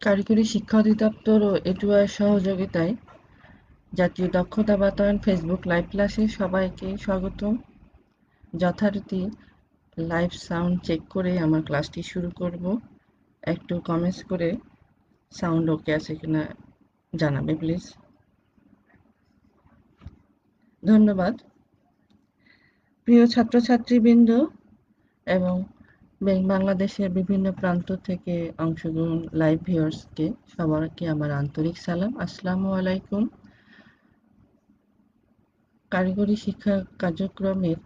কারিগরি শিক্ষা অধিদপ্তর ও এটুআইয়ের সহযোগিতায় জাতীয় দক্ষতা বাতায়ন ফেসবুক লাইভ ক্লাসে সবাইকে স্বাগতম। যথারীতি লাইভ সাউন্ড চেক করে আমার ক্লাসটি শুরু করব। একটু কমেন্টস করে সাউন্ড ওকে আছে কিনা জানাবে প্লিজ। ধন্যবাদ। প্রিয় ছাত্রছাত্রীবৃন্দ এবং বাংলাদেশের বিভিন্ন প্রান্ত থেকে অংশগ্রহণ লাইভ ভিউয়ার্সকে সবাইকে আমার আন্তরিক সালাম। আসসালামু আলাইকুম। কারিগরি শিক্ষা কার্যক্রমের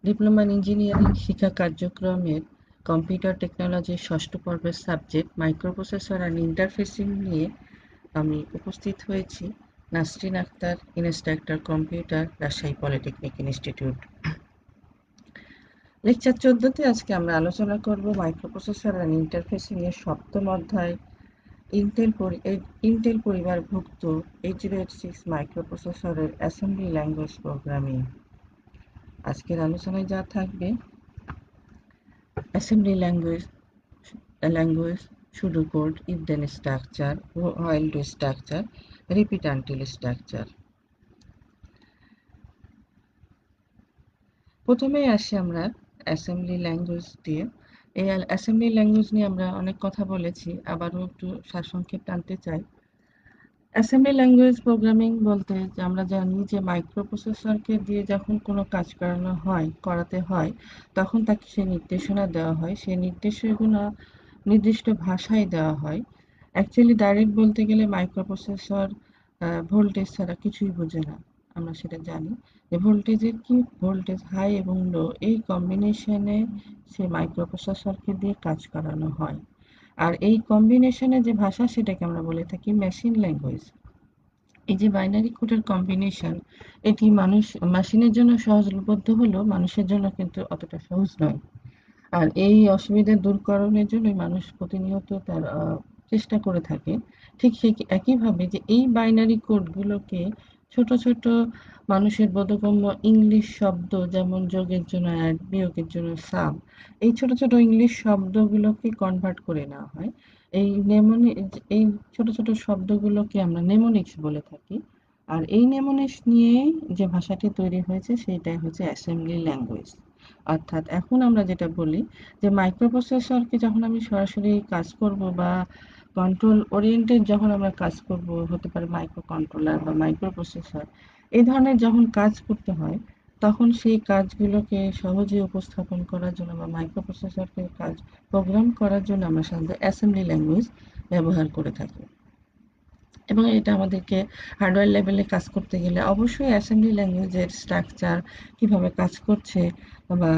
ডিপ্লোমা ইন ইঞ্জিনিয়ারিং শিক্ষা কার্যক্রমের কম্পিউটার টেকনোলজির ষষ্ঠ পর্বের সাবজেক্ট মাইক্রোপ্রসেসর অ্যান্ড ইন্টারফেসিং নিয়ে আমি উপস্থিত হয়েছি। Nasrin Akter, instructor computer, Rajshahi polytechnic institute. Lecture 14তে আজকে আমরা আলোচনা করব মাইক্রোপ্রসেসর অ্যান্ড ইন্টারফেসিং এর সপ্তম অধ্যায় ইন্টেল পরিবারভুক্ত 8086 মাইক্রোপ্রসেসরের অ্যাসেম্বলি ল্যাঙ্গুয়েজ প্রোগ্রামিং। আজকের আলোচনায় যা থাকবে: assembly language, pseudo code, if then structure, while do structure, repeat until structure. প্রথমেই আসি আমরা অ্যাসেম্বলি ল্যাঙ্গুয়েজ দিয়ে। এই অ্যাসেম্বলি ল্যাঙ্গুয়েজ নিয়ে আমরা অনেক কথা বলেছি, আবারও একটু সারসংক্ষেপ টানতে চাই। অ্যাসেম্বলি ল্যাঙ্গুয়েজ প্রোগ্রামিং বলতে আমরা জানি যে মাইক্রোপ্রসেসরকে দিয়ে যখন কোনো কাজ করাতে হয় তখন তাকে সে নির্দেশনা দেওয়া হয়। সেই নির্দেশনা নির্দিষ্ট ভাষায় দেওয়া হয়। অ্যাকচুয়ালি ডাইরেক্ট বলতে গেলে মাইক্রোপ্রসেসর ভোল্টেজ ছাড়া কিছুই বোঝে না। আমরা সেটা জানি যে ভোল্টেজের কি ভোল্টেজ হাই এবং লো এই কম্বিনেশনে সে মাইক্রোপ্রসেসরকে দিয়ে কাজ করানো হয়। আর এই কম্বিনেশনে যে ভাষা সেটাকে আমরা বলে থাকি মেশিন ল্যাঙ্গুয়েজ। এই যে বাইনারি কোডের কম্বিনেশন, এটি মেশিনের জন্য সহজলভ্য হলেও মানুষের জন্য কিন্তু অতটা সহজ নয়। আর এই অসুবিধা দূরকরণের জন্য মানুষ প্রতিনিয়ত তার চেষ্টা করে থাকে। ঠিক সেই একইভাবে যে এই বাইনারি কোডগুলোকে ছোট ছোট মানুষের বোধগম্য ইংলিশ শব্দ, যেমন যোগের জন্য অ্যাড, বিয়োগের জন্য সাব, এই ছোট ছোট ইংলিশ শব্দগুলোকে কনভার্ট করে নেওয়া হয়। এই ছোট ছোট শব্দগুলোকে আমরা নেমোনিক্স বলে থাকি। আর এই নেমোনিক্স নিয়েই যে ভাষাটি তৈরি হয়েছে সেটাই হচ্ছে অ্যাসেম্বলি ল্যাঙ্গুয়েজ। অর্থাৎ এখন আমরা যেটা বলি যে মাইক্রোপ্রসেসরকে যখন আমি সরাসরি কাজ করব বা কন্ট্রোল ওরিয়েন্টেড যখন আমরা কাজ করব, হতে পারে মাইক্রো কন্ট্রোলার বা মাইক্রোপ্রসেসর, এই ধরনের যখন কাজ করতে হয় তখন সেই কাজগুলোকে সহজে উপস্থাপন করার জন্য বা মাইক্রোপ্রসেসরকে কাজ প্রোগ্রাম করার জন্য আমরা সাধারণত অ্যাসেম্বলি ল্যাঙ্গুয়েজ ব্যবহার করে থাকি। এবং এটা আমাদেরকে হার্ডওয়্যার লেভেলে কাজ করতে গেলে অবশ্যই অ্যাসেম্বলি ল্যাঙ্গুয়েজের স্ট্রাকচার কিভাবে কাজ করছে বা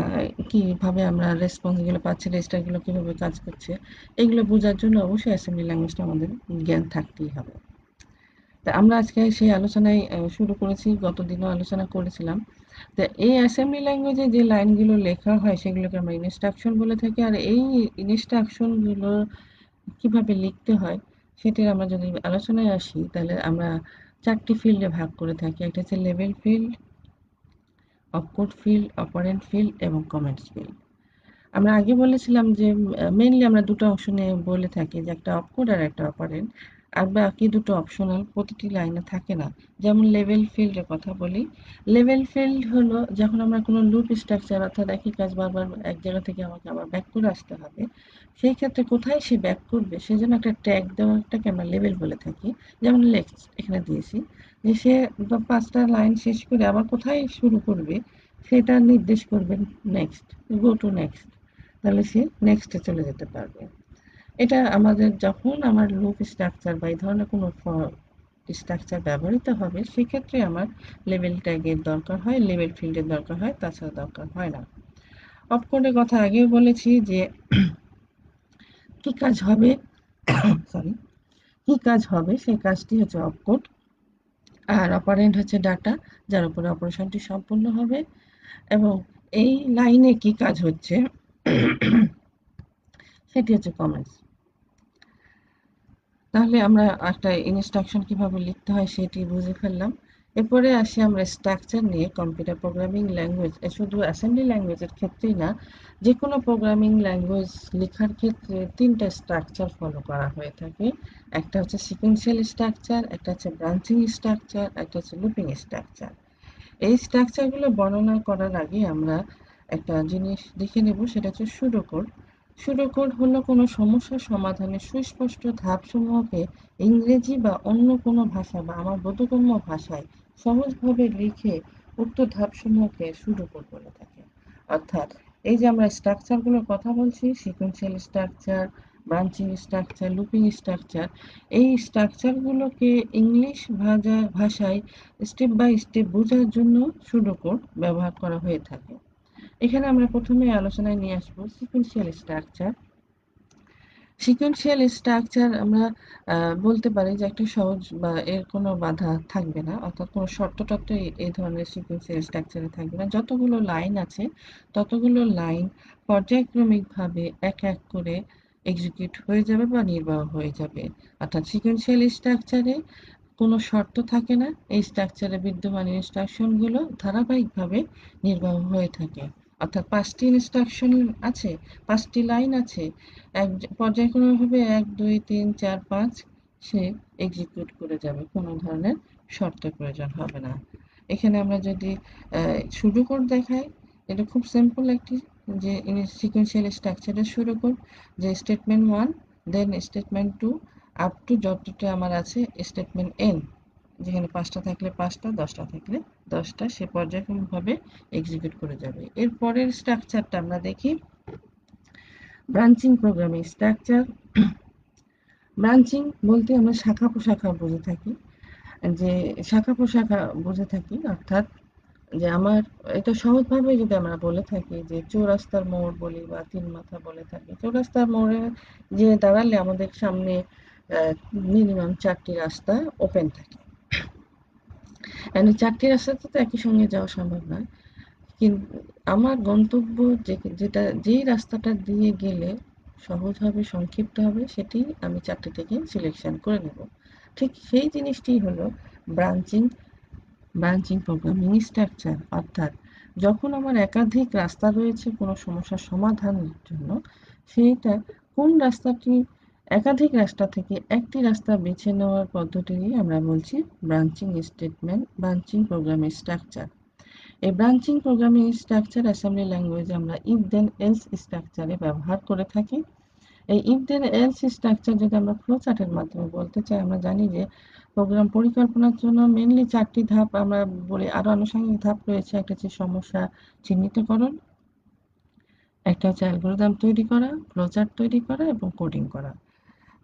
কিভাবে আমরা রেসপন্সগুলো পাচ্ছি, রেজিস্টারগুলো কিভাবে কাজ করছে, এগুলো বোঝার জন্য অবশ্যই অ্যাসেম্বলি ল্যাঙ্গুয়েজটা আমাদের জ্ঞান থাকতেই হবে। তা আমরা আজকে সেই আলোচনায় শুরু করেছি, গত দিনও আলোচনা করেছিলাম। তো এই অ্যাসেম্বলি ল্যাঙ্গুয়েজে যে লাইনগুলো লেখা হয় সেগুলোকে আমরা ইনস্ট্রাকশন বলে থাকি। আর এই ইনস্ট্রাকশনগুলো কিভাবে লিখতে হয় সেটির আমরা যদি আলোচনায় আসি, তাহলে আমরা 4টি ফিল্ডে ভাগ করে থাকি। একটা হচ্ছে level field, opcode field, operant field এবং কমেন্টস ফিল্ড। আমরা আগে বলেছিলাম যে মেইনলি আমরা দুটো অংশ নিয়ে বলে থাকি, যে একটা অপকোড আর একটা অপারেন্ট। আর বাকি দুটো অপশনাল, প্রতিটি লাইনে থাকে না। যেমন লেভেল ফিল্ডের কথা বলি। লেভেল ফিল্ড হলো যখন আমরা কোনো লুপ স্ট্রাকচার, অর্থাৎ একই কাজ বারবার এক জায়গা থেকে আমাকে আবার ব্যাক করে আসতে হবে, সেই ক্ষেত্রে কোথায় সে ব্যাক করবে সেজন্য একটা ট্যাগ দেওয়াটাকে আমরা লেভেল বলে থাকি। যেমন এখানে দিয়েছি যে সে 5টা লাইন শেষ করে আবার কোথায় শুরু করবে সেটা নির্দেশ করবেন নেক্সট, গো টু নেক্সট, তাহলে সে নেক্সটে চলে যেতে পারবে। এটা আমাদের যখন আমার লুপ স্ট্রাকচার বা এই ধরনের কোনো স্ট্রাকচার ব্যবহৃত হবে সেক্ষেত্রে আমার লেভেল ট্যাগের দরকার হয়, লেভেল ফিল্ডের দরকার হয়, তাছাড়া দরকার হয় না। অপকোডের কথা আগেও বলেছি যে কি কাজ হবে সরি কি কাজ হবে সেই কাজটি হচ্ছে অপকোড। আর অপারেন্ট হচ্ছে ডাটা, যার উপরে অপারেশনটি সম্পূর্ণ হবে। এবং এই লাইনে কি কাজ হচ্ছে সেটি হচ্ছে কমেন্টস। তাহলে আমরা একটা ইনস্ট্রাকশন কিভাবে লিখতে হয় সেটি বুঝে ফেললাম। এরপরে আসি আমরা স্ট্রাকচার নিয়ে। কম্পিউটার প্রোগ্রামিং ল্যাঙ্গুয়েজ শুধু অ্যাসেম্বলি ল্যাঙ্গুয়েজের ক্ষেত্রেই না, যে কোনো প্রোগ্রামিং ল্যাঙ্গুয়েজ লেখার ক্ষেত্রে তিনটা স্ট্রাকচার ফলো করা হয়ে থাকে। একটা হচ্ছে সিকোয়েন্সিয়াল স্ট্রাকচার, একটা হচ্ছে ব্রাঞ্চিং স্ট্রাকচার, একটা হচ্ছে লুপিং স্ট্রাকচার। এই স্ট্রাকচারগুলো বর্ণনা করার আগে আমরা একটা জিনিস দেখে নেব, সেটা হচ্ছে সুডোকোড। সুডোকোড হলো কোনো সমস্যা সমাধানের সুস্পষ্ট ধাপসমূহকে ইংরেজি বা অন্য কোনো ভাষা বা আমার বোধগম্য ভাষায় সহজভাবে লিখে উক্ত ধাপসমূহকে সুডোকোড বলে থাকে। অর্থাৎ এই যে আমরা স্ট্রাকচারগুলোর কথা বলছি, sequential structure, branching structure, looping structure, এই স্ট্রাকচারগুলোকে ইংলিশ ভাষায় স্টেপ বাই স্টেপ বোঝার জন্য সুডোকোড ব্যবহার করা হয়ে থাকে। এখানে আমরা প্রথমে আলোচনায় নিয়ে আসবো সিকোয়েন্সিয়াল স্ট্রাকচার। সিকোয়েন্সিয়াল স্ট্রাকচার আমরা বলতে পারি যে একটা সহজ বা এর কোনো বাধা থাকবে না, অর্থাৎ কোনো শর্ত এই ধরনের সিকোয়েন্সিয়াল স্ট্রাকচারে থাকবে না। যতগুলো লাইন আছে ততগুলো লাইন পর্যায়ক্রমিকভাবে এক এক করে এক্সিকিউট হয়ে যাবে বা নির্বাহ হয়ে যাবে। অর্থাৎ সিকোয়েন্সিয়াল স্ট্রাকচারে কোনো শর্ত থাকে না, এই স্ট্রাকচারে বিদ্যমান ইনস্ট্রাকশনগুলো ধারাবাহিকভাবে নির্বাহ হয়ে থাকে। অর্থাৎ 5টি ইনস্ট্রাকশন আছে, 5টি লাইন আছে, এক পর্যায়ক্রমিকভাবে 1 2 3 4 5 সে এক্সিকিউট করে যাবে, কোনো ধরনের শর্তের প্রয়োজন হবে না। এখানে আমরা যদি শুরু কোড দেখাই, এটা খুব সিম্পল একটি যে সিকোয়েন্সিয়াল স্ট্রাকচারের শুরু কোড, যে statement 1, then statement 2, up to যতটা আমার আছে স্টেটমেন্ট এন, যেখানে 5টা থাকলে 5টা, 10টা থাকলে 10টা, সে পর্যায়ক্রমিকভাবে এক্সিকিউট করে যাবে। এর পরের স্ট্রাকচারটা আমরা দেখি, ব্রাঞ্চিং প্রোগ্রামিং স্ট্রাকচার। ব্রাঞ্চিং বলতে আমরা শাখা প্রশাখা বুঝে থাকি, যে শাখা প্রশাখা বুঝে থাকি, অর্থাৎ যে আমার এটা সহজভাবে যদি আমরা বলে থাকি যে চৌরাস্তার মোড় বলি বা তিন মাথা বলে থাকি, চৌরাস্তার মোড়ে যে দাঁড়ালে আমাদের সামনে মিনিমাম 4টি রাস্তা ওপেন থাকে। মানে 4টি রাস্তাতে তো একই সঙ্গে যাওয়া সম্ভব নয়, কিন্তু আমার গন্তব্য যেই রাস্তাটা দিয়ে গেলে সহজ হবে, সংক্ষিপ্ত হবে, সেটি আমি 4টি থেকে সিলেকশন করে নেব। ঠিক সেই জিনিসটি হলো ব্রাঞ্চিং ব্রাঞ্চিং প্রোগ্রামিং স্ট্রাকচার। অর্থাৎ যখন আমার একাধিক রাস্তা রয়েছে কোনো সমস্যার সমাধানের জন্য, সেইটা কোন রাস্তাটি, একাধিক রাস্তা থেকে একটি রাস্তা বেছে নেওয়ার পদ্ধতিই আমরা বলছি ব্রাঞ্চিং প্রোগ্রামিং স্ট্রাকচার। এই ব্রাঞ্চিং প্রোগ্রামিং স্ট্রাকচার অ্যাসেম্বলি ল্যাঙ্গুয়েজে আমরা ইফ দেন এলস স্ট্রাকচারে ব্যবহার করে থাকি। এই ইফ দেন এলস স্ট্রাকচার যদি আমরা ফ্লো চার্টের মাধ্যমে বলতে চাই, আমরা জানি যে প্রোগ্রাম পরিকল্পনার জন্য মেনলি 4টি ধাপ আমরা বলি, আরো আনুষঙ্গিক ধাপ রয়েছে। একটা হচ্ছে সমস্যা চিহ্নিতকরণ, একটা হচ্ছে অ্যালগরিদম তৈরি করা, ফ্লো চার্ট তৈরি করা এবং কোডিং করা।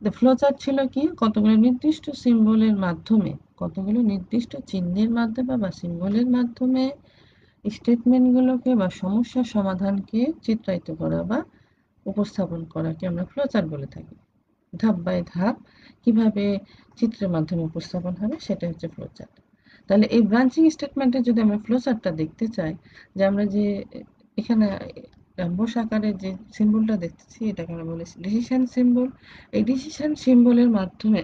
ফ্লো চার্ট ছিল কি, কতগুলো নির্দিষ্ট সিম্বলের মাধ্যমে, কতগুলো নির্দিষ্ট চিহ্নের মাধ্যমে বা সিম্বলের মাধ্যমে স্টেটমেন্টগুলোকে বা সমস্যার সমাধানকে চিত্রায়িত করা বা উপস্থাপন করাকে আমরা ফ্লোচার্ট বলে থাকি। ধাপ বাই ধাপ কিভাবে চিত্রের মাধ্যমে উপস্থাপন হবে, সেটা হচ্ছে ফ্লোচার্ট। তাহলে এই ব্রাঞ্চিং স্টেটমেন্টে যদি আমরা ফ্লোচার্টটা দেখতে চাই, যে আমরা যে এখানে অ্যাম্বুশ আকারের যে সিম্বলটা দেখতেছি, এটাকে আমরা বলি ডিসিশন সিম্বল। এই ডিসিশন সিম্বলের মাধ্যমে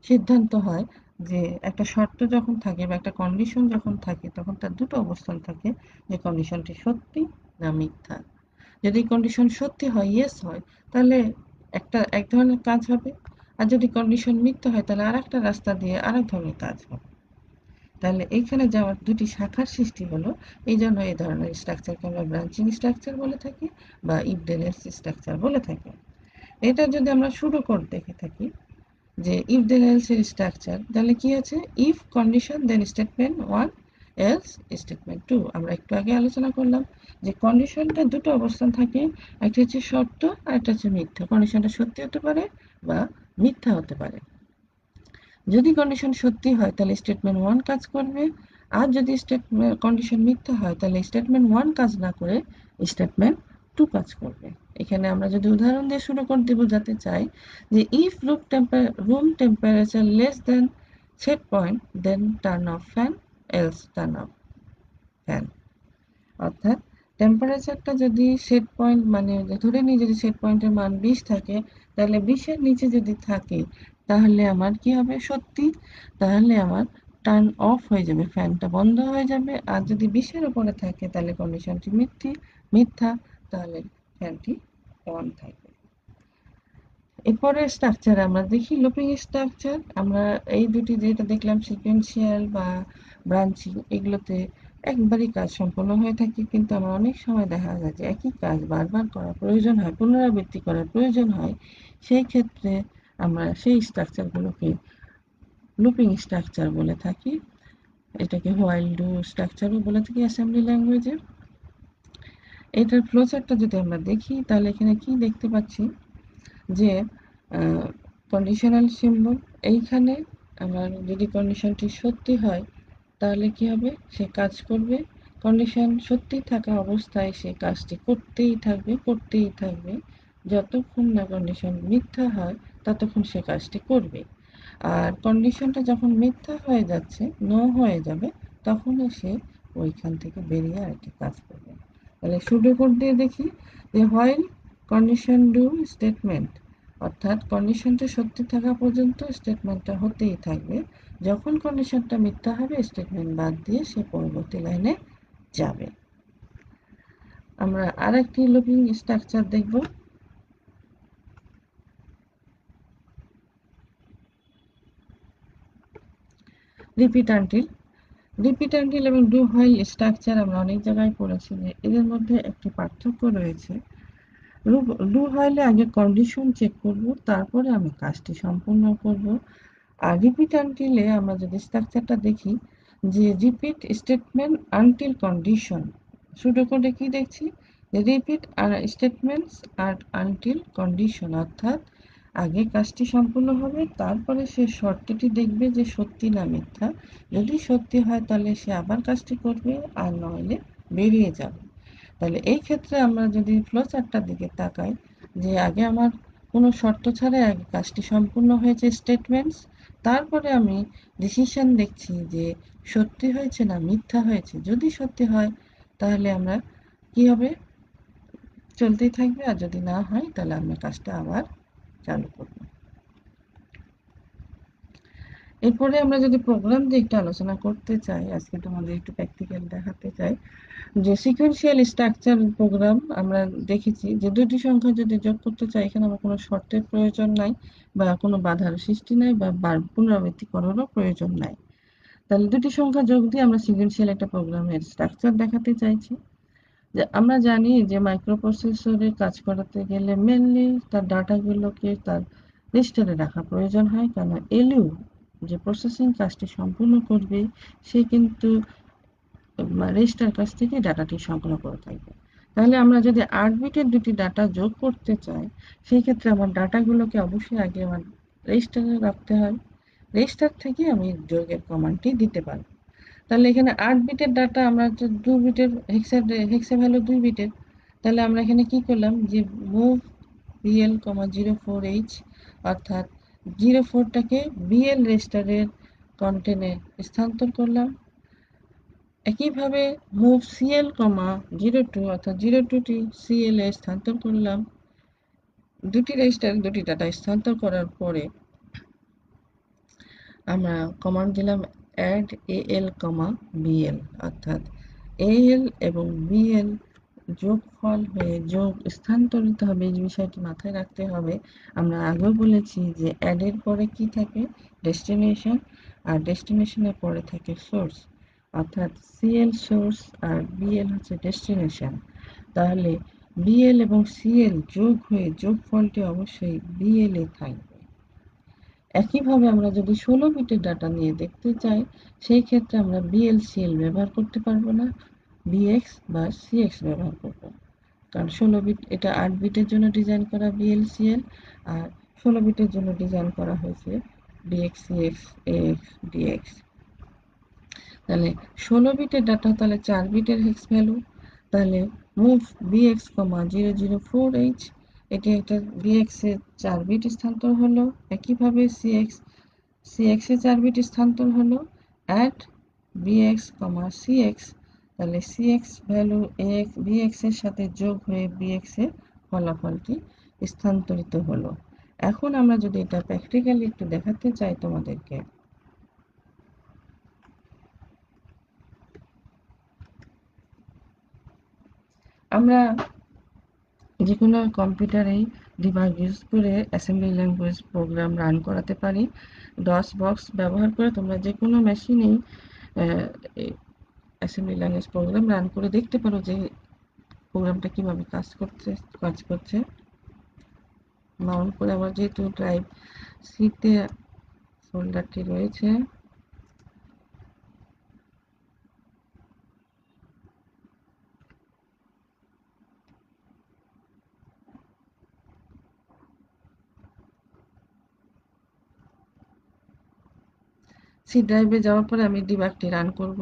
সিদ্ধান্ত হয় যে একটা শর্ত যখন থাকে বা একটা কন্ডিশন যখন থাকে, তখন তার দুটো অবস্থান থাকে, যে কন্ডিশনটি সত্যি না মিথ্যা। যদি কন্ডিশন সত্যি হয়, ইয়েস হয়, তাহলে এক ধরনের কাজ হবে, আর যদি কন্ডিশন মিথ্যা হয় তাহলে আরেকটা রাস্তা দিয়ে আরেক ধরনের কাজ হবে। তাহলে এইখানে যাওয়ার দুটি শাখার সৃষ্টি হলো, এই জন্য এই ধরনের স্ট্রাকচারকে আমরা ব্রাঞ্চিং স্ট্রাকচার বলে থাকি বা ইফ দেন এলস স্ট্রাকচার বলে থাকি। এটা যদি আমরা শুরু করে দেখে থাকি, যে ইফ দেন এলস এর স্ট্রাকচার, তাহলে কি আছে, if condition then statement 1, else statement 2। আমরা একটু আগে আলোচনা করলাম যে কন্ডিশনটা দুটো অবস্থান থাকে, একটা হচ্ছে সত্য আর একটা হচ্ছে মিথ্যা। কন্ডিশনটা সত্যি হতে পারে বা মিথ্যা হতে পারে। যদি কন্ডিশন সত্যি হয় তাহলে স্টেটমেন্ট 1 কাজ করবে, আর যদি কন্ডিশন মিথ্যা হয় তাহলে স্টেটমেন্ট 1 কাজ না করে স্টেটমেন্ট 2 কাজ করবে। এখানে আমরা যদি উদাহরণ দিয়ে শুরু করতে বোঝাতে চাই, যে if room temperature less than set point then turn off fan, else turn off fan. অর্থাৎ টেম্পারেচারটা যদি সেট পয়েন্ট, মানে ধরে নিই যদি সেট পয়েন্টের মান 20 থাকে, তাহলে 20-এর নিচে যদি থাকে তাহলে আমার কি হবে, সত্যি, তাহলে আমার টার্ন অফ হয়ে যাবে, ফ্যানটা বন্ধ হয়ে যাবে। আর যদি 20-এর উপরে থাকে তাহলে কন্ডিশনটি মিথ্যা, তাহলে ফ্যানটি অন থাকবে। এরপরে স্ট্রাকচার আমরা দেখি, লুপিং স্ট্রাকচার। আমরা এই দুটি যেটা দেখলাম সিকোয়েন্সিয়াল বা ব্রাঞ্চিং, এগুলোতে একবারই কাজ সম্পন্ন হয়ে থাকে, কিন্তু আমার অনেক সময় দেখা যায় যে একই কাজ বারবার করার প্রয়োজন হয়, পুনরাবৃত্তি করার প্রয়োজন হয়। সেই ক্ষেত্রে আমরা সেই স্ট্রাকচারগুলোকে লুপিং স্ট্রাকচার বলে থাকি। এটাকে হোয়াইল ডু স্ট্রাকচারও বলে থাকি অ্যাসেম্বলি ল্যাঙ্গুয়েজে। এটার ফ্লোচার্টটা যদি আমরা দেখি তাহলে এখানে কি দেখতে পাচ্ছি যে কন্ডিশনাল সিম্বল, এইখানে আমার যদি কন্ডিশনটি সত্যি হয় তাহলে কি হবে, সে কাজ করবে। কন্ডিশন সত্যি থাকা অবস্থায় সে কাজটি করতেই থাকবে। যতক্ষণ না কন্ডিশন মিথ্যা হয় ততক্ষণ সে কাজটি করবে। আর কন্ডিশনটা যখন মিথ্যা হয়ে যাচ্ছে, নো হয়ে যাবে, তখন সে ওইখান থেকে বেরিয়ে আরেকটি কাজ করবে। তাহলে সুডো কোড দিয়ে দেখি যে হোয়াইল কন্ডিশন ডু স্টেটমেন্ট, অর্থাৎ কন্ডিশনটা সত্যি থাকা পর্যন্ত স্টেটমেন্টটা হতেই থাকবে। যখন কন্ডিশনটা মিথ্যা হবে স্টেটমেন্ট বাদ দিয়ে সে পরবর্তী লাইনে যাবে। আমরা আরেকটি লুপিং স্ট্রাকচার দেখব। রিপিট আনটিল এবং ডু হোয়াইল স্ট্রাকচার আমরা অনেক জায়গায় পড়েছি যে এদের মধ্যে একটি পার্থক্য রয়েছে। ডু হোয়াইলে আগে কন্ডিশন চেক করব, তারপরে আমি কাজটি সম্পূর্ণ করব। আর রিপিট আনটিলে আমরা যদি স্ট্রাকচারটা দেখি যে repeat statement until condition, pseudo কোডে কি দেখছি, repeat statements are until condition, অর্থাৎ আগে কাজটি সম্পূর্ণ হবে, তারপরে সে শর্তটি দেখবে যে সত্যি না মিথ্যা। যদি সত্যি হয় তাহলে সে আবার কাজটি করবে, আর নইলে বেরিয়ে যাবে। তাহলে এই ক্ষেত্রে আমরা যদি ফ্লো চার্টটার দিকে তাকাই, যে আগে আমার কোনো শর্ত ছাড়াই আগে কাজটি সম্পূর্ণ হয়েছে স্টেটমেন্টস, তারপরে আমি ডিসিশন দেখছি যে সত্যি হয়েছে না মিথ্যা হয়েছে। যদি সত্যি হয় তাহলে আমরা কি হবে, চলতেই থাকবে, আর যদি না হয় তাহলে আমরা কাজটা আবার চালু করব। এরপরে আমরা যদি প্রোগ্রাম দিয়ে একটু আলোচনা করতে চাই, আজকে তোমাদের একটু প্র্যাকটিক্যাল দেখাতে চাই যে সিকোয়েন্সিয়াল স্ট্রাকচার প্রোগ্রাম আমরা দেখেছি যে দুটি সংখ্যা যদি যোগ করতে চাই, এখানে আমার কোনো শর্তের প্রয়োজন নাই বা কোনো বাধার সৃষ্টি নাই বা পুনরাবৃত্তি করারও প্রয়োজন নাই। তাহলে দুটি সংখ্যা যোগ দিয়ে আমরা সিকোয়েন্সিয়াল একটা প্রোগ্রামের স্ট্রাকচার দেখাতে চাইছি। যে আমরা জানি যে মাইক্রোপ্রসেসরে কাজ করাতে গেলে মেনলি তার ডাটাগুলোকে তার রেজিস্টারে রাখা প্রয়োজন হয়, কারণ এলইউ যে প্রসেসিং কাজটি সম্পূর্ণ করবে সে কিন্তু রেজিস্টার কাছ থেকে ডাটাটি সংগ্রহ করে থাকবে। তাহলে আমরা যদি 8 বিটের দুটি ডাটা যোগ করতে চাই, সেই ক্ষেত্রে আমার ডাটাগুলোকে অবশ্যই আগে আমার রেজিস্টারে রাখতে হয়। রেজিস্টার থেকে আমি যোগের কমান্ডটি দিতে পারবো। তাহলে এখানে 8 বিটের ডাটা, আমরা যে 2 বিটের হেক্সা ভ্যালু 2 বিটের, তাহলে আমরা এখানে কি করলাম যে মুভ বিএল, 04H, অর্থাৎ 04টাকে বিএল রেজিস্টারের কন্টেন্টে স্থানান্তর করলাম। একইভাবে মুভ সিএল, 02, অর্থাৎ 02টি সিএল এ স্থানান্তর করলাম। দুটি রেজিস্টার দুটি ডাটা স্থানান্তর করার পরে আমরা কমান্ড দিলাম অ্যাড এএল, বিএল, অর্থাৎ এএল এবং বিএল যোগফল হয়ে যোগ স্থানান্তরিত হবে। এই বিষয়টি মাথায় রাখতে হবে। আমরা আগেও বলেছি যে অ্যাডের পরে কি থাকে, ডেস্টিনেশন, আর ডেস্টিনেশনের পরে থাকে সোর্স, অর্থাৎ সিএল সোর্স আর বিএল হচ্ছে ডেস্টিনেশন। তাহলে বিএল এবং সিএল যোগ হয়ে যোগফলটি অবশ্যই বিএল এ থাকবে। একইভাবে আমরা যদি 16 বিটের ডাটা নিয়ে দেখতে চাই, সেই ক্ষেত্রে আমরা বিএলসিএল ব্যবহার করতে পারবো না, বিএক্স বা সিএক্স ব্যবহার করব। কারণ 16 বিট, এটা 8 বিটের জন্য ডিজাইন করা বিএলসিএল, আর 16 বিটের জন্য ডিজাইন করা হয়েছে বিএক্স, সিএক্স, এএক্স, ডিএক্স। তাহলে 16 বিটের ডাটা, তাহলে 4 বিটের হেক্স ভ্যালু। তাহলে মুভ বিএক্স, 004H, এটি একটা বিএক্স এর 4 বিট স্থানান্তর হলো। একইভাবে সিএক্স এ 4 বিট স্থানান্তর হলো। অ্যাট বিএক্স, সিএক্স, তাহলে সিএক্স ভ্যালু এক্স বিএক্স এর সাথে যোগ হয়ে বিএক্স এর ফলাফলটি স্থানান্তরিত হলো। এখন আমরা যদি এটা প্র্যাকটিক্যালি একটু দেখাতে চাই তোমাদেরকে, আমরা যে কোনো কম্পিউটারেই ডিবাগ ইউজ করে অ্যাসেম্বলি ল্যাঙ্গুয়েজ প্রোগ্রাম রান করাতে পারি। ডস বক্স ব্যবহার করে তোমরা যে কোনো মেশিনেই অ্যাসেম্বলি ল্যাঙ্গুয়েজ প্রোগ্রাম রান করে দেখতে পারো যে প্রোগ্রামটা কিভাবে কাজ করছে। মাউন্ট করে আমার যেহেতু ড্রাইভ সিতে ফোল্ডারটি রয়েছে, সি ড্রাইভে যাওয়ার পরে আমি ডিবাগটি রান করব।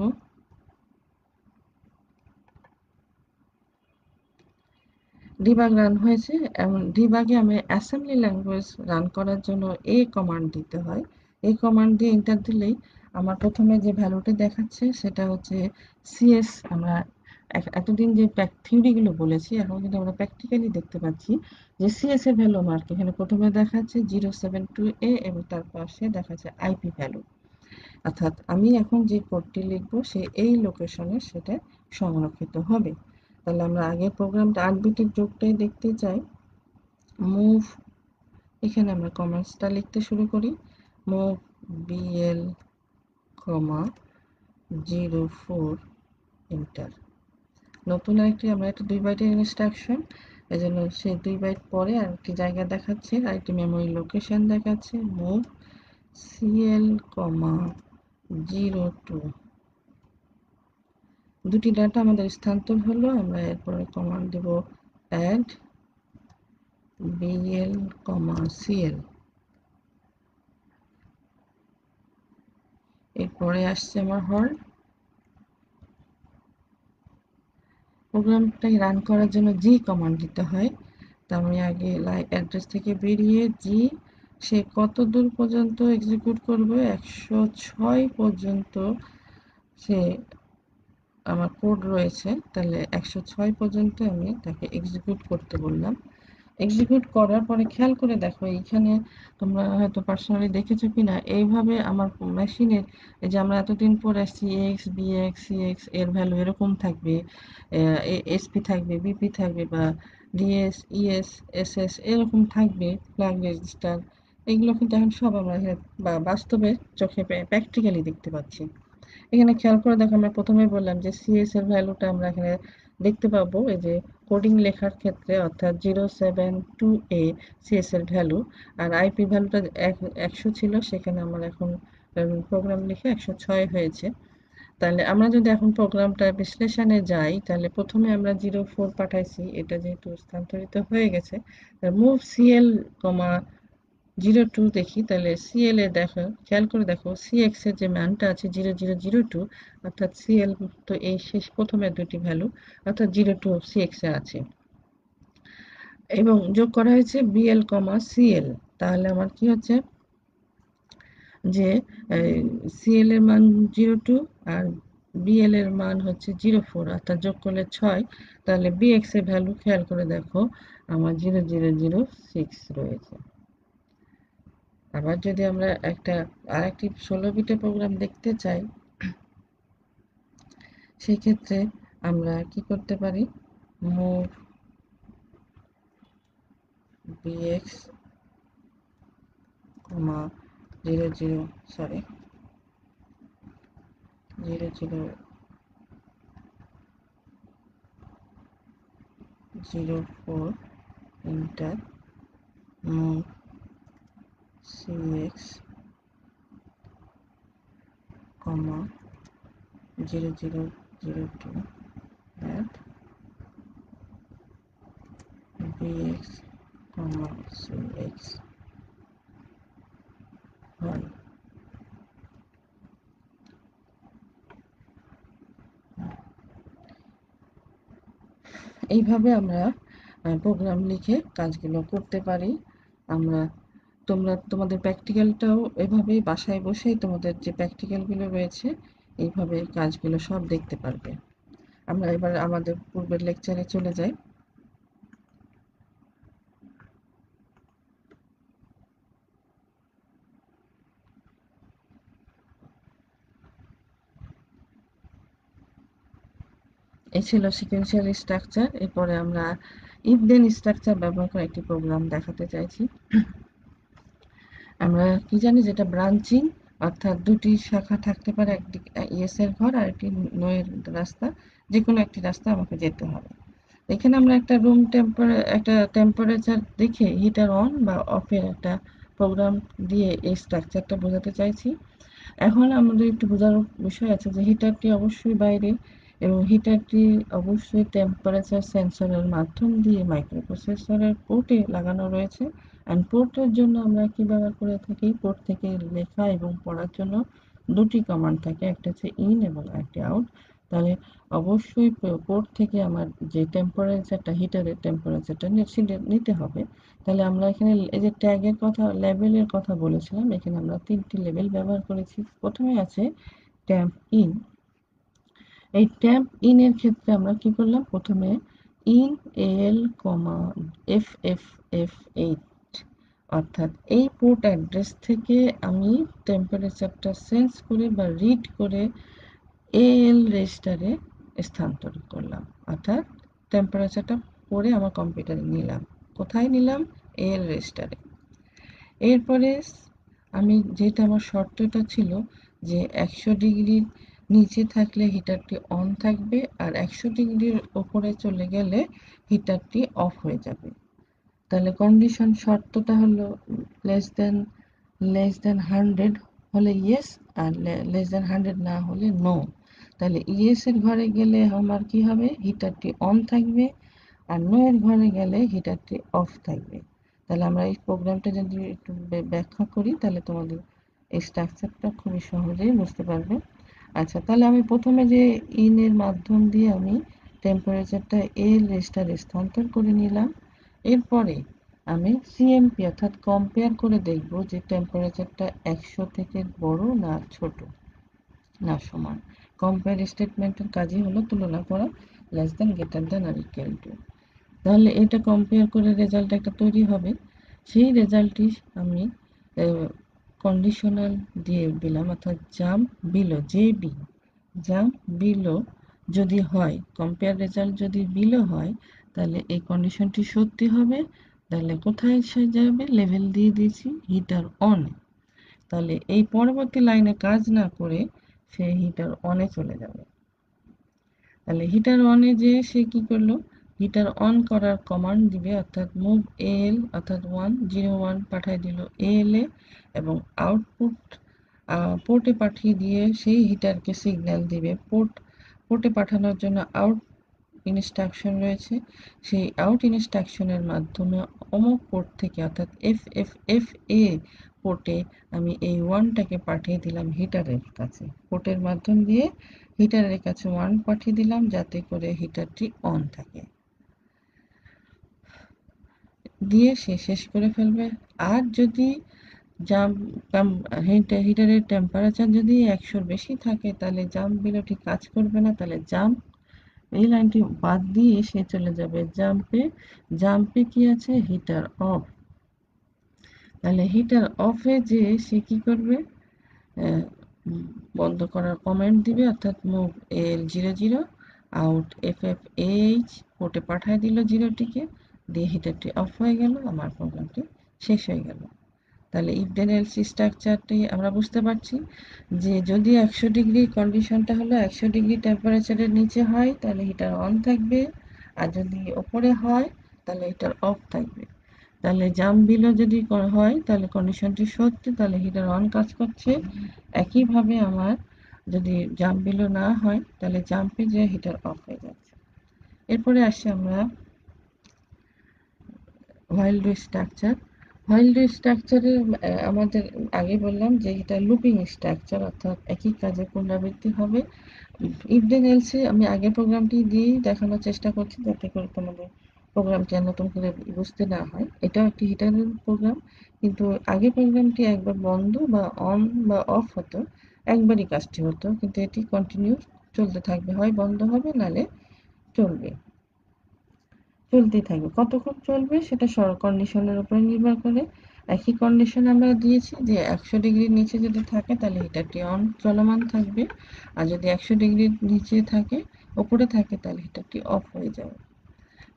ডিবাগ রান হয়েছে। এবং ডিবাগে আমি অ্যাসেম্বলি ল্যাঙ্গুয়েজ রান করার জন্য কমান্ড দিতে হয়। কমান্ড দিয়ে এন্টার দিলেই আমার প্রথমে যে ভ্যালুটি দেখাচ্ছে সেটা হচ্ছে সিএস। আমরা এতদিন যে থিওরিগুলো বলেছি, এখন কিন্তু আমরা প্র্যাকটিক্যালি দেখতে পাচ্ছি যে সিএস এর ভ্যালু আমার এখানে প্রথমে দেখাচ্ছে 072A এবং তার পাশে দেখাচ্ছে আইপি ভ্যালু। অর্থাৎ আমি এখন যে কোডটি লিখব সে এই লোকেশনে সেটা সংরক্ষিত হবে। তাহলে আমরা আগের প্রোগ্রামটা 8 বিটের যোগটাই দেখতে চাই। মুভ, এখানে আমরা কমান্ডসটা লিখতে শুরু করি। Move BL, 04, enter. নতুন আরেকটি আমরা একটা 2 বাইটের ইনস্ট্রাকশন, এই জন্য সে 2 বাইট পরে আরেকটি জায়গা দেখাচ্ছে, আরেকটি মেমোরি লোকেশন দেখাচ্ছে। মুভ সিএল, 02, দুটি ডাটা আমাদের স্থানান্তর হলো। আমরা এরপরে কমান্ড দেব অ্যাড বিএল, সিএল। এরপরে আসছে আমার হল্ড। প্রোগ্রামটাকে রান করার জন্য জি কমান্ড দিতে হয়। তা আমি আগে অ্যাড্রেস থেকে বেরিয়ে জি, সে কত দূর পর্যন্ত এক্সিকিউট করবে, 106 পর্যন্ত সে আমার কোড রয়েছে। তাহলে 106 পর্যন্ত আমি তাকে এক্সিকিউট করতে বললাম। এক্সিকিউট করার পরে খেয়াল করে দেখো, এইখানে তোমরা হয়তো পার্সোনালি দেখেছো কিনা, এইভাবে আমার মেশিনের এই যে আমরা এতদিন পরে আসছি এক্স, বিএক্স, সিএক্স এর ভ্যালু এরকম থাকবে, এসপি থাকবে, বিপি থাকবে, বা ডিএস, ইএস, এসএস এরকম থাকবে, ফ্ল্যাগ রেজিস্টার। এগুলো কিন্তু এখন সব আমরা বাস্তবে চোখে প্র্যাকটিক্যালি দেখতে পাচ্ছি। এখানে খেয়াল করে দেখো, আমরা প্রথমে বললাম যে সিএস এর ভ্যালুটা আমরা এখানে দেখতে পাবো এই যে কোডিং লেখার ক্ষেত্রে, অর্থাৎ 072A সিএস এর ভ্যালু। আর আইপি ভ্যালুটা 100 ছিল, সেখানে আমার এখন প্রোগ্রাম লিখে 106 হয়েছে। তাহলে আমরা যদি এখন প্রোগ্রামটা বিশ্লেষণে যাই, তাহলে প্রথমে আমরা 04 পাঠাইছি, এটা যেহেতু স্থানান্তরিত হয়ে গেছে। মুভ সিএল, 02 দেখি, তাহলে সিএল এ দেখো, খেয়াল করে দেখো সিএক্স এর যে মানটা আছে 0002, অর্থাৎ সিএল তো এই শেষ প্রথমের দুটি ভ্যালু, অর্থাৎ 02 সিএক্স এ আছে। এবং যোগ করা হয়েছে বিএল, সিএল। তাহলে আমার কি হচ্ছে যে সিএল এর মান 02 আর বিএল এর মান হচ্ছে 04, অর্থাৎ যোগ করলে 6। তাহলে বিএক্স এর ভ্যালু খেয়াল করে দেখো আমার 0006 রয়েছে। আবার যদি আমরা আরেকটি 16 বিটের প্রোগ্রাম দেখতে চাই, সেই ক্ষেত্রে আমরা কি করতে পারি, move bx, 0004, enter. Move CX, 0002, at bx, CX হয়। এইভাবে আমরা প্রোগ্রাম লিখে কাজগুলো করতে পারি। আমরা তোমাদের প্র্যাকটিক্যালটাও এভাবেই বাসায় বসেই তোমাদের যে প্র্যাকটিক্যালগুলো রয়েছে এইভাবে কাজগুলো সব দেখতে পারবে। আমরা এবার আমাদের পূর্বের লেকচারে চলে যাই। এই ছিল সিকোয়েন্সিয়াল স্ট্রাকচার। এরপরে আমরা ইফ দেন স্ট্রাকচার ব্যবহার করে একটি প্রোগ্রাম দেখাতে চাইছি। আমরা কি জানি যেটা ব্রাঞ্চিং, অর্থাৎ দুটি শাখা থাকতে পারে, একটি ইয়েস এর ঘর আর একটি নো এর রাস্তা, যে কোনো একটি রাস্তা আমাকে যেতে হবে। এখানে আমরা একটা একটা টেম্পারেচার দেখে হিটার অন বা অফের একটা প্রোগ্রাম দিয়ে এই স্ট্রাকচারটা বোঝাতে চাইছি। এখন আমাদের একটু বোঝার বিষয় আছে যে হিটারটি অবশ্যই বাইরে, এবং হিটারটি অবশ্যই টেম্পারেচার সেন্সরের মাধ্যম দিয়ে মাইক্রোপ্রসেসরের পোর্টে লাগানো রয়েছে। অ্যান্ড পোর্টের জন্য আমরা কি ব্যবহার করে থাকি, পোর্ট থেকে লেখা এবং পড়ার জন্য দুটি কমান্ড থাকে, একটা হচ্ছে ইন এবং একটি আউট। তাহলে অবশ্যই পোর্ট থেকে আমার যে টেম্পারেচারটা, হিটারের টেম্পারেচারটা নিতে হবে। তাহলে আমরা এখানে এই যে ট্যাগের কথা, লেভেলের কথা বলেছিলাম, এখানে আমরা তিনটি লেভেল ব্যবহার করেছি। প্রথমে আছে ট্যাম্প ইন। এই ট্যাম্প ইন এর ক্ষেত্রে আমরা কি করলাম, প্রথমে in L comma F F F 8, অর্থাৎ এই পোর্ট অ্যাড্রেস থেকে আমি টেম্পারেচারটা সেন্স করে বা রিড করে এএল রেজিস্টারে স্থানান্তর করলাম, অর্থাৎ টেম্পারেচারটা পড়ে আমার কম্পিউটারে নিলাম। কোথায় নিলাম? এএল রেজিস্টারে। এরপরে আমি যেটা আমার শর্তটা ছিল যে 100 ডিগ্রির নিচে থাকলে হিটারটি অন থাকবে, আর 100 ডিগ্রির ওপরে চলে গেলে হিটারটি অফ হয়ে যাবে। তাহলে কন্ডিশন শর্তটা হলো লেস দেন 100 হলে ইয়েস, আর লেস দেন 100 না হলে নো। তাহলে ইয়েস এর ঘরে গেলে আমার কি হবে, হিটারটি অন থাকবে, আর নো এর ঘরে গেলে হিটারটি অফ থাকবে। তাহলে আমরা এই প্রোগ্রামটা যদি একটু ব্যাখ্যা করি, তাহলে তোমাদের এই স্ট্রাকচারটা খুবই সহজেই বুঝতে পারবে। আচ্ছা, তাহলে আমি প্রথমে যে ইন এর মাধ্যম দিয়ে আমি টেম্পারেচারটা এল রেজিস্টারে স্থানান্তর করে নিলাম। এরপরে আমি সিএমপি অর্থাৎ কম্পেয়ার করে দেখব যে টেম্পারেচারটা 100 থেকে বড় না ছোট না সমান। কম্পেয়ার স্টেটমেন্টের কাজই হলো তুলনা করা, লেস দেন, গ্রেটার দেন আর ইকুয়াল টু। তাহলে এটা কম্পেয়ার করে রেজাল্ট একটা তৈরি হবে। সেই রেজাল্টটি আমি কন্ডিশনাল দিয়ে দিলাম, অর্থাৎ jump below, JB, jump below যদি হয়, কম্পেয়ার রেজাল্ট যদি বিলো হয়, তাহলে এই কন্ডিশনটি সত্যি হবে। তাহলে কোথায় সে যাবে, লেভেল দিয়ে দিয়েছি হিটার অন। তাহলে এই পরবর্তী লাইনে কাজ না করে সে হিটার অনে চলে যাবে। তাহলে হিটার অনে যে সে কি করলো, হিটার অন করার কমান্ড দিবে, অর্থাৎ মুভ এল অর্থাৎ 101 পাঠিয়ে দিল এল এ, এবং আউটপুট পোর্টে পাঠিয়ে দিয়ে সেই হিটারকে সিগন্যাল দিবে। পোর্টে পাঠানোর জন্য আউট ইনস্ট্রাকশন রয়েছে, সেই আউট ইনস্ট্রাকশনের মাধ্যমে অমুক পোর্ট থেকে অর্থাৎ এফ এফ এফ এ পোর্টে আমি এই ওয়ানটাকে পাঠিয়ে দিলাম হিটারের কাছে। পোর্টের মাধ্যম দিয়ে হিটারের কাছে ওয়ান পাঠিয়ে দিলাম, যাতে করে হিটারটি অন থাকে, দিয়ে সে শেষ করে ফেলবে। আর যদি হিটারের টেম্পারেচার যদি 100-র বেশি থাকে, তাহলে জাম্প বিলোটি কাজ করবে না। তাহলে জাম্প এই লাইনটি বাদ দিয়ে সে চলে যাবে জাম্পে। জাম্পে কি আছে, হিটার অফ। তাহলে হিটার অফে যে সে কি করবে, বন্ধ করার কমেন্ট দিবে, অর্থাৎ মুভ এল 00 আউট এফ এফ এইচ পোর্টে পাঠিয়ে দিল জিরোটিকে, দিয়ে হিটারটি অফ হয়ে গেল, আমার প্রোগ্রামটি শেষ হয়ে গেল। তাহলে ইফ দেন এলস স্ট্রাকচারটি আমরা বুঝতে পারছি যে যদি 100 ডিগ্রি কন্ডিশনটা হলো 100 ডিগ্রি টেম্পারেচারের নিচে হয়, তাহলে হিটার অন থাকবে, আর যদি ওপরে হয় তাহলে হিটার অফ থাকবে। তাহলে জাম্প বিলো যদি হয়, তাহলে কন্ডিশনটি সত্যি, তাহলে হিটার অন কাজ করছে। একইভাবে আমার যদি জাম্প বিলো না হয়, তাহলে জাম্পে যে হিটার অফ হয়ে যাচ্ছে। এরপরে আসি আমরা while do structure. While do স্ট্রাকচারে আমাদের আগে বললাম যে এটা লুপিং স্ট্রাকচার, অর্থাৎ একই কাজের পুনরাবৃত্তি হবে। ইফ দেন এলসে আমি আগের প্রোগ্রামটি দিয়েই দেখানোর চেষ্টা করছি, যাতে করে তোমাদের প্রোগ্রামটি আর নতুন করে বুঝতে না হয়। এটাও একটি হিটারের প্রোগ্রাম, কিন্তু আগের প্রোগ্রামটি একবার বন্ধ বা অন বা অফ হতো, একবারই কাজটি হতো, কিন্তু এটি কন্টিনিউ চলতে থাকবে, হয় বন্ধ হবে নালে চলবে, চলতেই থাকবে। কতক্ষণ চলবে সেটা কন্ডিশনের উপরে নির্ভর করে। একই কন্ডিশন আমরা দিয়েছি যে 100 ডিগ্রির নিচে যদি থাকে তাহলে হিটারটি অন চলমান থাকবে, আর যদি 100 ডিগ্রির নিচে থাকে উপরে থাকে তাহলে হিটারটি অফ হয়ে যাবে।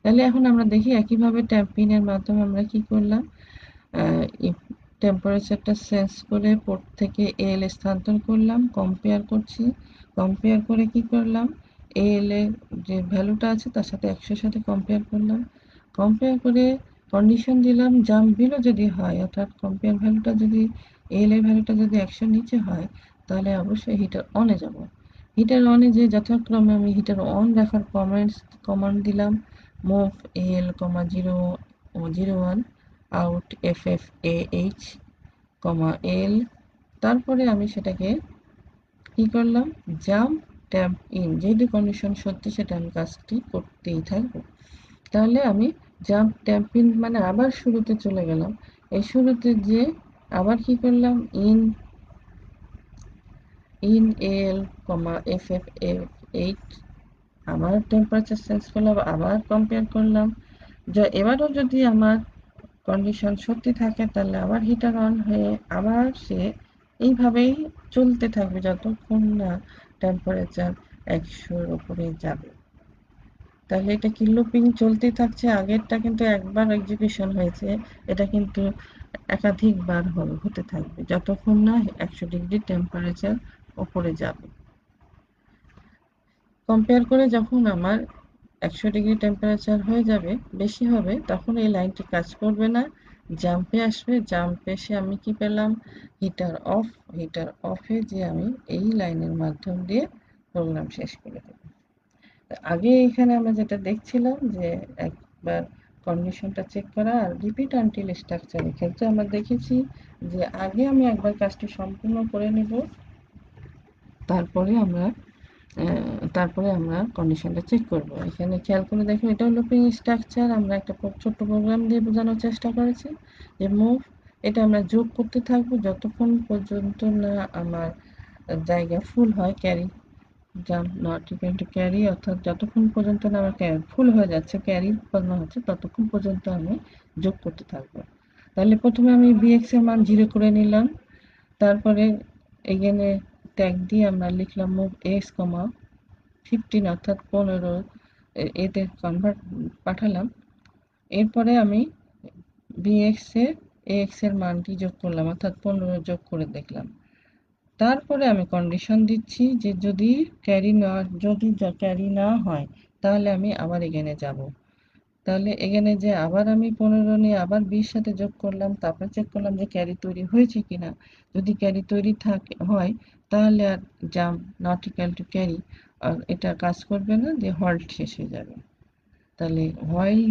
তাহলে এখন আমরা দেখি একইভাবে ট্যাম্পিনের মাধ্যমে আমরা কি করলাম, টেম্পারেচারটা সেন্স করে পোর্ট থেকে এল স্থানান্তর করলাম, কম্পেয়ার করছি, কম্পেয়ার করে কি করলাম, এল এর যে ভ্যালুটা আছে তার সাথে 100-এর সাথে কম্পেয়ার করলাম, কম্পেয়ার করে কন্ডিশন দিলাম জাম্প বিলো যদি হয়, অর্থাৎ কম্পেয়ার ভ্যালুটা যদি এল এর ভ্যালুটা যদি 100 নিচে হয় তাহলে অবশ্যই হিটার অনে যাব। হিটার অনে যে যথাক্রমে আমি হিটার অন রাখার কমান্ড দিলাম, মুভ এল, 001 আউট FFAH, এল। তারপরে আমি সেটাকে কি করলাম, জাম্প ট্যাম্প ইন, যেহেতু কন্ডিশন সত্যি সেটা আমি কাজটি করতেই থাকবো। তাহলে আমি জাম্প ট্যাম্প ইন মানে আবার শুরুতে চলে গেলাম, এই শুরুতে যে আবার কি করলাম, ইন এল, FFF8, আবার টেম্পারেচার সেন্স করলাম, আবার কম্পেয়ার করলাম। এবারও যদি আমার কন্ডিশন সত্যি থাকে তাহলে আবার হিটার অন হয়ে আবার সে এইভাবেই চলতে থাকবে যতক্ষণ না টেম্পারেচার 100-র উপরে যাবে। তাহলে এটা কি লুপিং চলতেই থাকছে, আগেরটা কিন্তু একবার এক্সিকিউশন হয়েছে, এটা কিন্তু একাধিকবার হতে থাকবে যতক্ষণ না 100 ডিগ্রি টেম্পারেচার উপরে যাবে। কম্পেয়ার করে যখন আমার 100 ডিগ্রি টেম্পারেচার হয়ে যাবে, বেশি হবে, তখন এই লাইনটি কাজ করবে না, জাম্পে আসবে, জাম্প এসে আমি কি পেলাম, হিটার অফ, হিটার অফে যে আমি এই লাইনের মাধ্যম দিয়ে প্রোগ্রাম শেষ করে দেব। আগে এখানে আমরা যেটা দেখছিলাম যে একবার কন্ডিশনটা চেক করা আর রিপিট আনটিল স্ট্রাকচারের ক্ষেত্রে আমরা দেখেছি যে আগে আমি একবার কাজটি সম্পূর্ণ করে নেব, তারপরে আমরা কন্ডিশনটা চেক করব। এখানে খেয়াল করে দেখো, এটা লুপিং স্ট্রাকচার, আমরা একটা ছোট্ট প্রোগ্রাম দিয়ে বোঝানোর চেষ্টা করেছি যে মুভ, এটা আমরা যোগ করতে থাকবো যতক্ষণ পর্যন্ত না আমার জায়গা ফুল হয়, carry jump not equal to carry, অর্থাৎ যতক্ষণ পর্যন্ত না আমার ফুল হয়ে যাচ্ছে, ক্যারি উৎপন্ন হচ্ছে, ততক্ষণ পর্যন্ত আমি যোগ করতে থাকবো। তাহলে প্রথমে আমি বিএক্স এর মান 0 করে নিলাম, তারপরে এখানে ট্যাগ দিয়ে আমরা লিখলাম মুভ এক্স, 15 অর্থাৎ 15 এতে কনভার্ট পাঠালাম। এরপরে আমি বিএক্স এর এক্স এর মানটি যোগ করলাম, অর্থাৎ 15 যোগ করে দেখলাম। তারপরে আমি কন্ডিশন দিচ্ছি যে যদি ক্যারি না হয় তাহলে আমি আবার এখানে যাব। তাহলে এখানে যে আবার আমি 15 নিয়ে আবার 20 সাথে যোগ করলাম, তারপর চেক করলাম যে ক্যারি তৈরি হয়েছে কিনা। যদি ক্যারি তৈরি হয় তাহলে আর jump not equal to carry এটা কাজ করবে না, যে হল্ট শেষ হয়ে যাবে। তাহলে হোয়াইল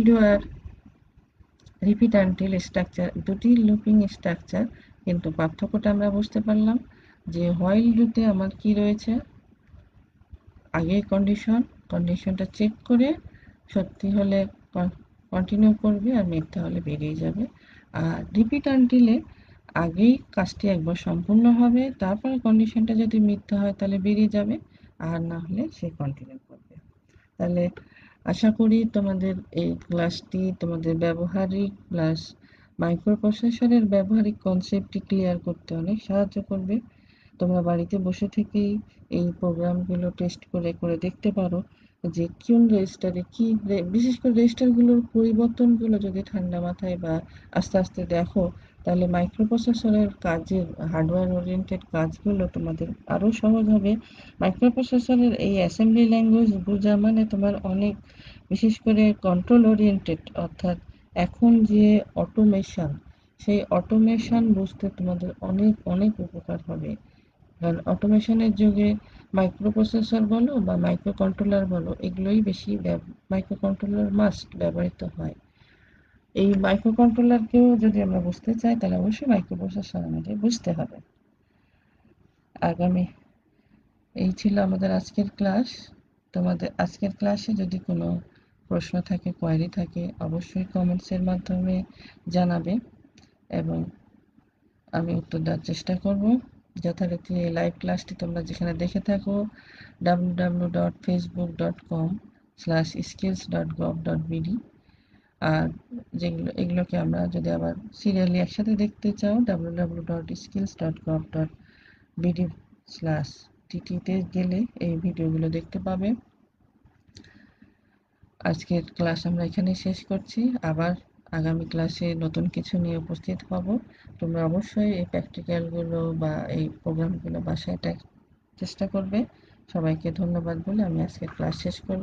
ডু আর রিপিট আনটিল স্ট্রাকচার দুটি লুপিং স্ট্রাকচার, কিন্তু পার্থক্যটা আমরা বুঝতে পারলাম যে হোয়াইল ডুতে আমার কি রয়েছে, আগে কন্ডিশনটা চেক করে সত্যি হলে কন্টিনিউ করবে আর মিথ্যা হলে বেরিয়ে যাবে। আর রিপিট আনটিলে আগেই কাজটি একবার সম্পূর্ণ হবে, তারপরে কন্ডিশনটা যদি মিথ্যা হয় তাহলে বেরিয়ে যাবে, আর না হলে সে কন্টিনিউ করবে। তাহলে আশা করি তোমাদের এই ক্লাসটি তোমাদের ব্যবহারিক প্লাস মাইক্রোপ্রসেসরের ব্যবহারিক কনসেপ্টটি ক্লিয়ার করতে অনেক সাহায্য করবে। তোমরা বাড়িতে বসে থেকেই এই প্রোগ্রামগুলো টেস্ট করে করে দেখতে পারো যে কোন রেজিস্টারে কি, বিশেষ করে রেজিস্টারগুলোর পরিবর্তনগুলো যদি ঠান্ডা মাথায় বা আস্তে আস্তে দেখো তাহলে মাইক্রোপ্রসেসরের কাজের হার্ডওয়্যার ওরিয়েন্টেড কাজগুলো তোমাদের আরও সহজ হবে। মাইক্রোপ্রসেসরের এই অ্যাসেম্বলি ল্যাঙ্গুয়েজ বোঝা মানে তোমার অনেক, বিশেষ করে কন্ট্রোল ওরিয়েন্টেড, অর্থাৎ এখন যে অটোমেশন, সেই অটোমেশন বুঝতে তোমাদের অনেক অনেক উপকার হবে। কারণ অটোমেশনের যুগে মাইক্রোপ্রসেসর বলো বা মাইক্রো কন্ট্রোলার বলো, এগুলোই বেশি মাইক্রো কন্ট্রোলার মাস্ট ব্যবহৃত হয়। এই মাইক্রো কন্ট্রোলারকেও যদি আমরা বুঝতে চাই তাহলে অবশ্যই মাইক্রোপ্রসেসর আমাদের বুঝতে হবে। আগামী এই ছিল আমাদের আজকের ক্লাস। তোমাদের আজকের ক্লাসে যদি কোনো প্রশ্ন থাকে, কোয়েরি থাকে, অবশ্যই কমেন্টসের মাধ্যমে জানাবে এবং আমি উত্তর দেওয়ার চেষ্টা করব। যথারীতি এই লাইভ ক্লাসটি তোমরা যেখানে দেখে থাকো www.facebook.com/skills.gov.bd, আর এগুলোকে আমরা যদি আবার সিরিয়ালি একসাথে দেখতে চাও www.skills.gov.bd/, টিটিতে গেলে এই ভিডিওগুলো দেখতে পাবে। আজকের ক্লাস আমরা এখানেই শেষ করছি। আবার আগামী ক্লাসে নতুন কিছু নিয়ে উপস্থিত হব। তোমরা অবশ্যই এই প্র্যাকটিক্যালগুলো বা এই প্রোগ্রামগুলো বাসায় চেষ্টা করবে। সবাইকে ধন্যবাদ বলে আমি আজকের ক্লাস শেষ করব।